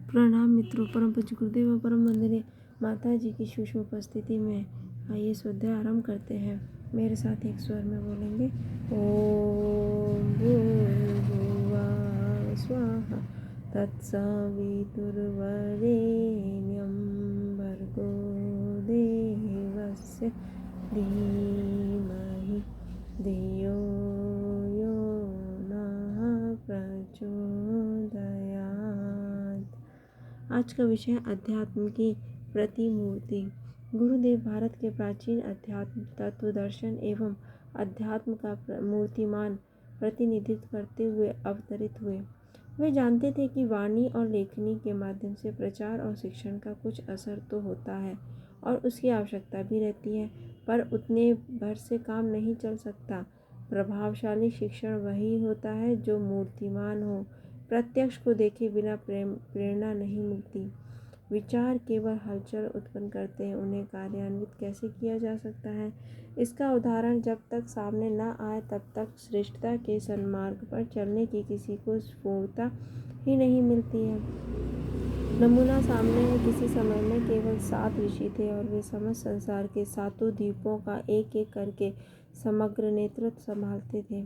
प्रणाम मित्रों, परम पूज्य गुरुदेव और परम वंदनीय माता जी की सूक्ष्म उपस्थिति में आइए स्वाध्याय आरंभ करते हैं। मेरे साथ एक स्वर में बोलेंगे। ओम भूर्भुवः स्वः तत्सवितुर्वरेण्यं भर्गो देवस्य धीमहि धियो यो नः प्रचोदयात्। आज का विषय अध्यात्म की प्रतिमूर्ति। गुरुदेव भारत के प्राचीन अध्यात्म तत्व दर्शन एवं अध्यात्म का मूर्तिमान प्रतिनिधित्व करते हुए अवतरित हुए। वे जानते थे कि वाणी और लेखनी के माध्यम से प्रचार और शिक्षण का कुछ असर तो होता है और उसकी आवश्यकता भी रहती है, पर उतने भर से काम नहीं चल सकता। प्रभावशाली शिक्षण वही होता है जो मूर्तिमान हो। प्रत्यक्ष को देखे बिना प्रेरणा नहीं मिलती। विचार केवल हलचल उत्पन्न करते हैं, उन्हें कार्यान्वित कैसे किया जा सकता है, इसका उदाहरण जब तक सामने न आए तब तक श्रेष्ठता के सन्मार्ग पर चलने की किसी को स्फूर्ति ही नहीं मिलती है। नमूना सामने है। किसी समय में केवल 7 ऋषि थे और वे समस्त संसार के 7 द्वीपों का एक एक करके समग्र नेतृत्व संभालते थे।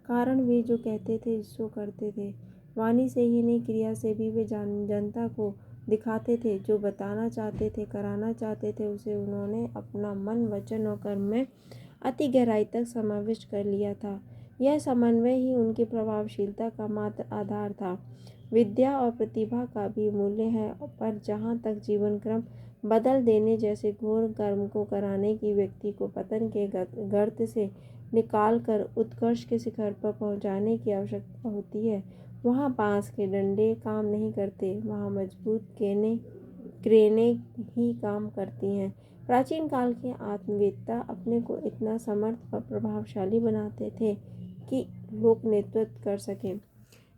कारण वे जो कहते थे सो करते थे। वाणी से ही नहीं, क्रिया से भी वे जनता को दिखाते थे। जो बताना चाहते थे, कराना चाहते थे, उसे उन्होंने अपना मन, वचन और कर्म में अति गहराई तक समाविष्ट कर लिया था। यह समन्वय ही उनकी प्रभावशीलता का मात्र आधार था। विद्या और प्रतिभा का भी मूल्य है, पर जहाँ तक जीवन क्रम बदल देने जैसे घोर कर्म को कराने की व्यक्ति को पतन के गर्त से निकालकर उत्कर्ष के शिखर पर पहुँचाने की आवश्यकता होती है, वहाँ बाँस के डंडे काम नहीं करते, वहाँ मजबूत क्रेनें ही काम करती हैं। प्राचीन काल के आत्मवेत्ता अपने को इतना समर्थ और प्रभावशाली बनाते थे कि लोग नेतृत्व कर सकें।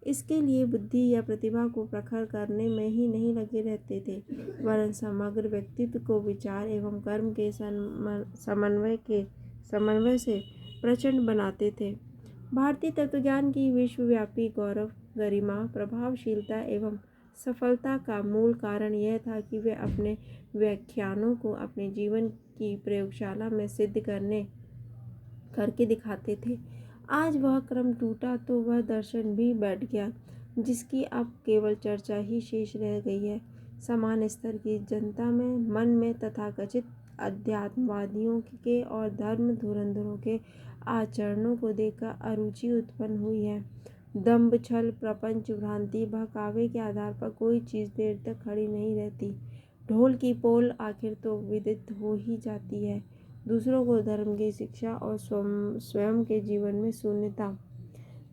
इसके लिए बुद्धि या प्रतिभा को प्रखर करने में ही नहीं लगे रहते थे, वरन समग्र व्यक्तित्व को विचार एवं कर्म के समन्वय से प्रचंड बनाते थे। भारतीय तत्वज्ञान की विश्वव्यापी गौरव, गरिमा, प्रभावशीलता एवं सफलता का मूल कारण यह था कि वे अपने व्याख्यानों को अपने जीवन की प्रयोगशाला में सिद्ध करके दिखाते थे। आज वह क्रम टूटा तो वह दर्शन भी बैठ गया, जिसकी अब केवल चर्चा ही शेष रह गई है। समान स्तर की जनता में, मन में तथाकथित अध्यात्मवादियों के और धर्म धुरंधरों के आचरणों को देखकर अरुचि उत्पन्न हुई है। दंभ, छल, प्रपंच, भ्रांति, बहकावे के आधार पर कोई चीज़ देर तक खड़ी नहीं रहती। ढोल की पोल आखिर तो विदित हो ही जाती है। दूसरों को धर्म की शिक्षा और स्वयं के जीवन में शून्यता,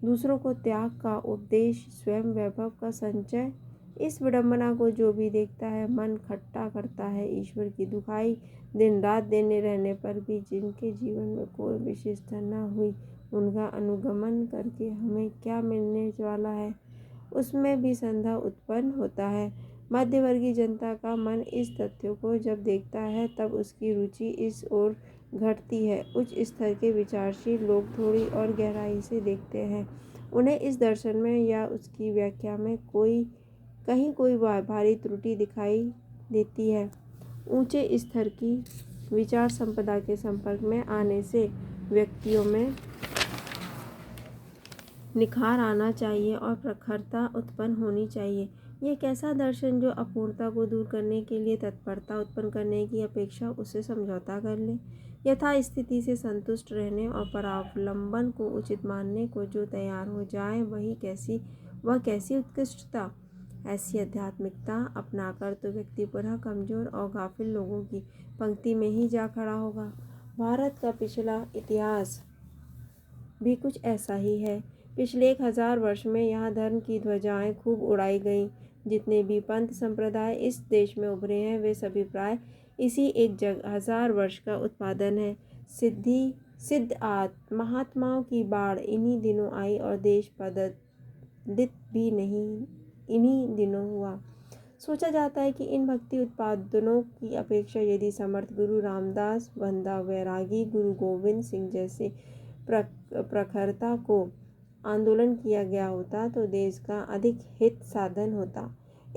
दूसरों को त्याग का उपदेश, स्वयं वैभव का संचय, इस विडंबना को जो भी देखता है मन खट्टा करता है। ईश्वर की दुहाई दिन रात देने रहने पर भी जिनके जीवन में कोई विशेषता न हुई, उनका अनुगमन करके हमें क्या मिलने वाला है, उसमें भी संदेह उत्पन्न होता है। मध्यवर्गीय जनता का मन इस तथ्यों को जब देखता है तब उसकी रुचि इस ओर घटती है। उच्च स्तर के विचारशील लोग थोड़ी और गहराई से देखते हैं। उन्हें इस दर्शन में या उसकी व्याख्या में कहीं कोई भारी त्रुटि दिखाई देती है। ऊंचे स्तर की विचार संपदा के संपर्क में आने से व्यक्तियों में निखार आना चाहिए और प्रखरता उत्पन्न होनी चाहिए। यह कैसा दर्शन जो अपूर्णता को दूर करने के लिए तत्परता उत्पन्न करने की अपेक्षा उससे समझौता कर ले, यथा स्थिति से संतुष्ट रहने और परावलंबन को उचित मानने को जो तैयार हो जाए, वह कैसी उत्कृष्टता। ऐसी आध्यात्मिकता अपनाकर तो व्यक्ति पुनः कमजोर और गाफिल लोगों की पंक्ति में ही जा खड़ा होगा। भारत का पिछला इतिहास भी कुछ ऐसा ही है। पिछले 1000 वर्ष में यहाँ धर्म की ध्वजाएं खूब उड़ाई गईं। जितने भी पंथ संप्रदाय इस देश में उभरे हैं, वे सभी प्राय इसी 1000 वर्ष का उत्पादन है। सिद्ध महात्माओं की बाढ़ इन्हीं दिनों आई और देश पददित भी नहीं इन्हीं दिनों हुआ। सोचा जाता है कि इन भक्ति उत्पादनों की अपेक्षा यदि समर्थ गुरु रामदास, वंदा वैरागी, गुरु गोविंद सिंह जैसे प्रखरता को आंदोलन किया गया होता तो देश का अधिक हित साधन होता।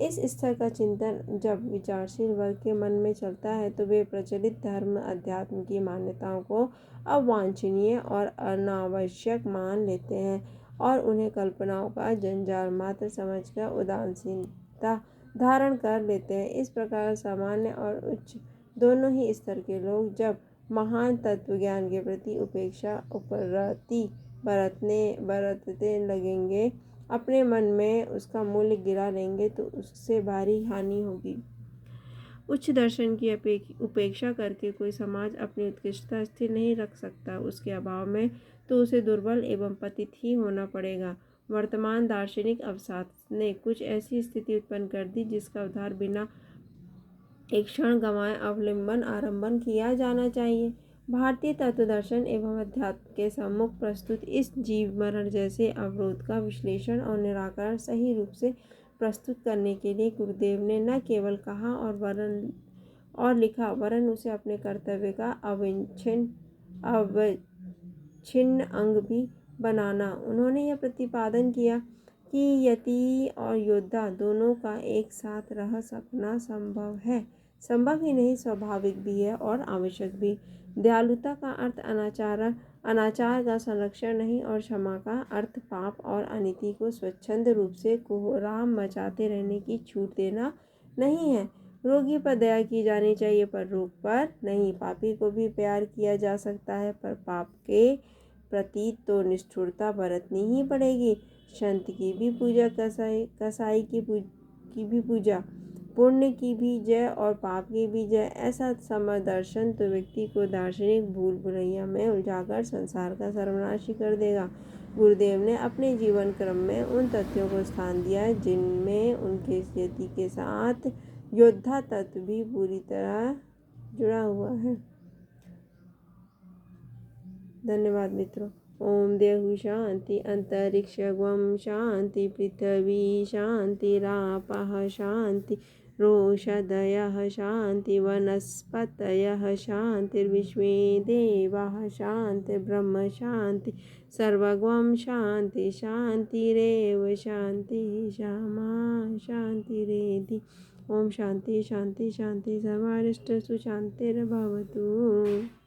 इस स्तर का चिंतन जब विचारशील वर्ग के मन में चलता है तो वे प्रचलित धर्म अध्यात्म की मान्यताओं को अवांछनीय और अनावश्यक मान लेते हैं और उन्हें कल्पनाओं का जंजाल मात्र समझकर उदासीनता धारण कर लेते हैं। इस प्रकार सामान्य और उच्च दोनों ही स्तर के लोग जब महान तत्व ज्ञान के प्रति उपेक्षा उपरति बरतने लगेंगे, अपने मन में उसका मूल्य गिरा लेंगे, तो उससे भारी हानि होगी। उच्च दर्शन की उपेक्षा करके कोई समाज अपनी उत्कृष्टता स्थिर नहीं रख सकता। उसके अभाव में तो उसे दुर्बल एवं पतित ही होना पड़ेगा। वर्तमान दार्शनिक अवसाद ने कुछ ऐसी स्थिति उत्पन्न कर दी जिसका उद्धार बिना एक क्षण गंवाए अवलंबन आरंभन किया जाना चाहिए। भारतीय तत्व दर्शन एवं अध्यात्म के सम्मुख प्रस्तुत इस जीव मरण जैसे अवरोध का विश्लेषण और निराकरण सही रूप से प्रस्तुत करने के लिए गुरुदेव ने न केवल कहा और लिखा, वरन उसे अपने कर्तव्य का अवच्छिन्न अंग भी बनाना। उन्होंने यह प्रतिपादन किया कि यति और योद्धा दोनों का एक साथ रह सकना संभव है। संभव ही नहीं, स्वाभाविक भी है और आवश्यक भी। दयालुता का अर्थ अनाचार का संरक्षण नहीं और क्षमा का अर्थ पाप और अनीति को स्वच्छंद रूप से कोहराम मचाते रहने की छूट देना नहीं है। रोगी पर दया की जानी चाहिए पर रोग पर नहीं। पापी को भी प्यार किया जा सकता है पर पाप के प्रति तो निष्ठुरता बरतनी ही पड़ेगी। संत की भी पूजा, कसाई की भी पूजा, पुण्य की भी जय और पाप की भी जय। ऐसा समदर्शन तो व्यक्ति को दार्शनिक भूल भुलैया में उलझाकर संसार का सर्वनाशी कर देगा। गुरुदेव ने अपने जीवन क्रम में उन तथ्यों को स्थान दिया है जिनमें उनके यति के साथ योद्धा तत्व भी पूरी तरह जुड़ा हुआ है। धन्यवाद मित्रों। ओम देहु शांति, अंतरिक्षगम शांति, पृथ्वी शांति, रापः शांति, रोषधयः शांति, वनस्पतयः शांति, विश्वे देवाः शांति, ब्रह्म शांति, सर्वगम शांति शांतिरेव शांति शामा शांतिरेधि। ओम शांति शांति शांति, सर्वारिष्ट सुशांतिर्भवतु।